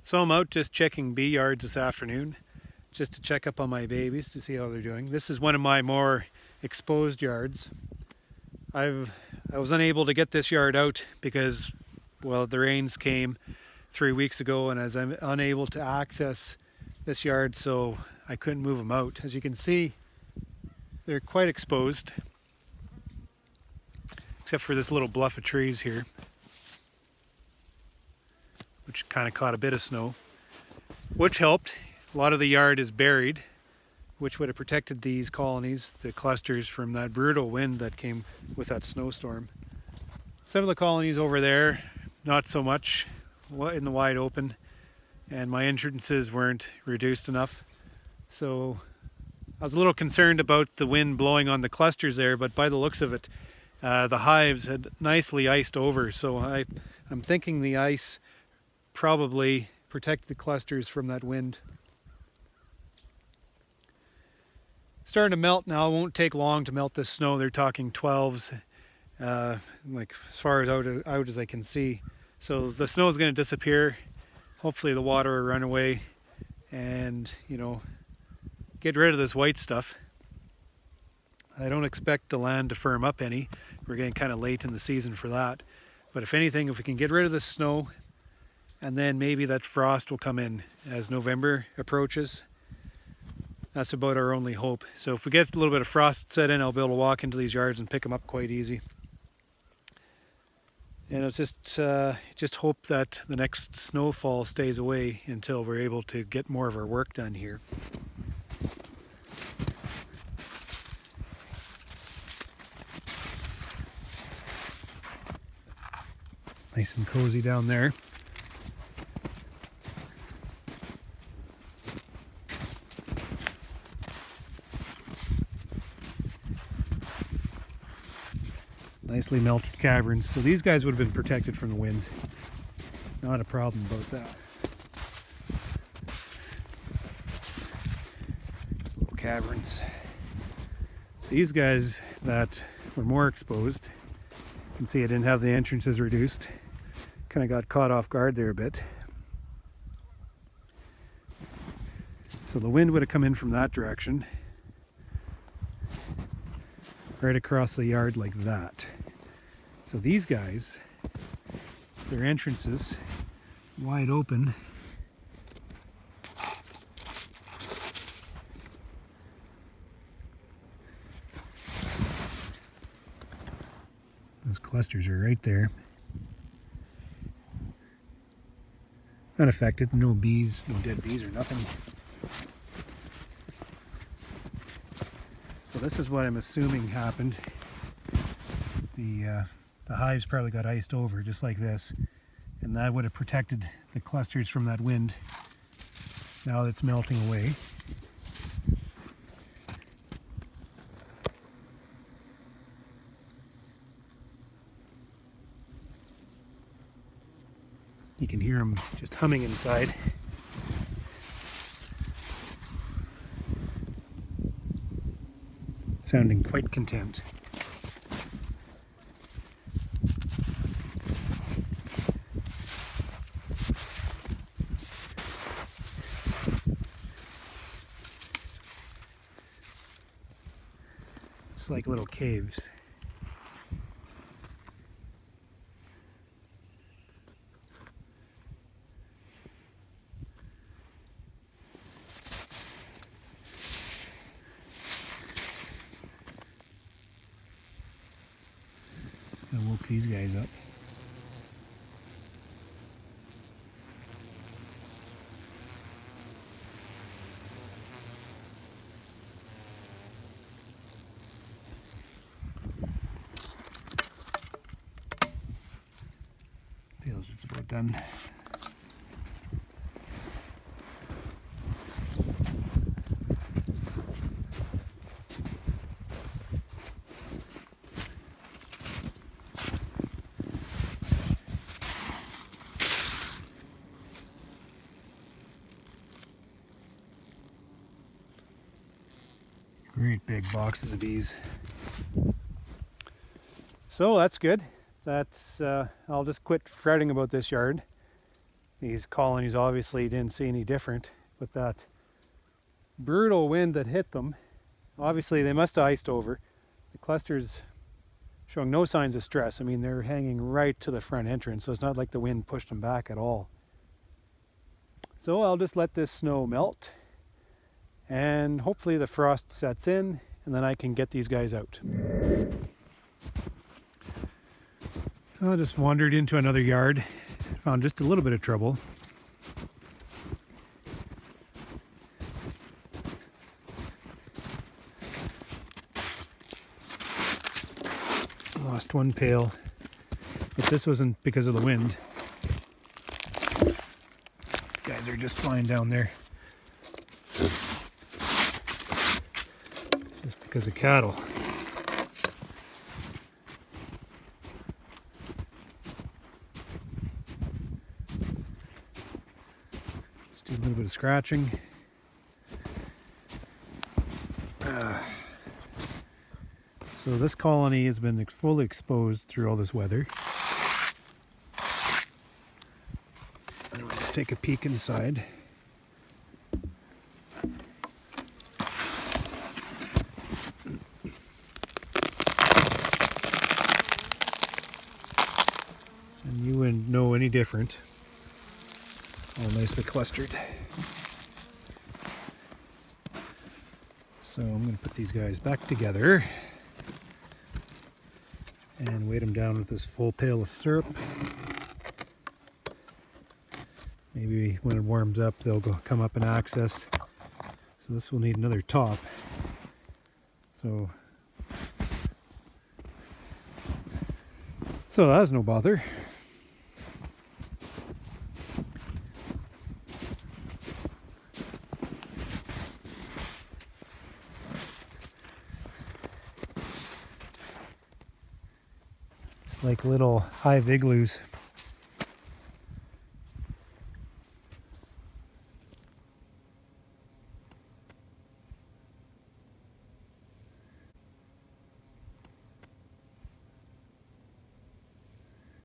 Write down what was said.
So I'm out just checking bee yards this afternoon, just to check up on my babies to see how they're doing. This is one of my more exposed yards. I was unable to get this yard out because, well, the rains came 3 weeks ago, and as I'm unable to access this yard, so I couldn't move them out. As you can see, they're quite exposed, except for this little bluff of trees here, which kind of caught a bit of snow, which helped. A lot of the yard is buried, which would have protected these colonies, the clusters, from that brutal wind that came with that snowstorm. Some of the colonies over there, not so much in the wide open, and my entrances weren't reduced enough. So I was a little concerned about the wind blowing on the clusters there, but by the looks of it, the hives had nicely iced over. So I'm thinking the ice probably protected the clusters from that wind. Starting to melt now. It won't take long to melt this snow. They're talking 12s, like as far as out as I can see. So the snow is going to disappear. Hopefully the water will run away, and get rid of this white stuff. I don't expect the land to firm up any. We're getting kind of late in the season for that. But if anything, if we can get rid of the snow, and then maybe that frost will come in as November approaches. That's about our only hope. So if we get a little bit of frost set in, I'll be able to walk into these yards and pick them up quite easy. And it's just hope that the next snowfall stays away until we're able to get more of our work done here. Nice and cozy down there. Nicely melted caverns. So these guys would have been protected from the wind. Not a problem about that. These little caverns. These guys that were more exposed, you can see I didn't have the entrances reduced. Kind of got caught off guard there a bit. So the wind would have come in from that direction, right across the yard like that. So these guys, their entrances wide open. Those clusters are right there. Unaffected, no bees, no dead bees or nothing. So this is what I'm assuming happened. The hives probably got iced over just like this, and that would have protected the clusters from that wind. Now that's melting away. You can hear them just humming inside. Sounding quite content. It's like little caves. I woke these guys up. Feels it's about done. Great big boxes of bees. So that's good. That's I'll just quit fretting about this yard. these colonies obviously didn't see any different with that brutal wind that hit them. Obviously they must have iced over. The clusters showing no signs of stress. I mean, they're hanging right to the front entrance, so it's not like the wind pushed them back at all. So I'll just let this snow melt, and hopefully the frost sets in, and then I can get these guys out. I just wandered into another yard, found just a little bit of trouble. Lost one pail, but this wasn't because of the wind. Guys are just fine down there. Just because of cattle. Just do a little bit of scratching. So this colony has been fully exposed through all this weather. I'm going to take a peek inside. And you wouldn't know any different. All nicely clustered. So I'm going to put these guys back together and weight them down with this full pail of syrup. Maybe when it warms up they'll come up and access. So this will need another top. So that was no bother. It's like little hive igloos.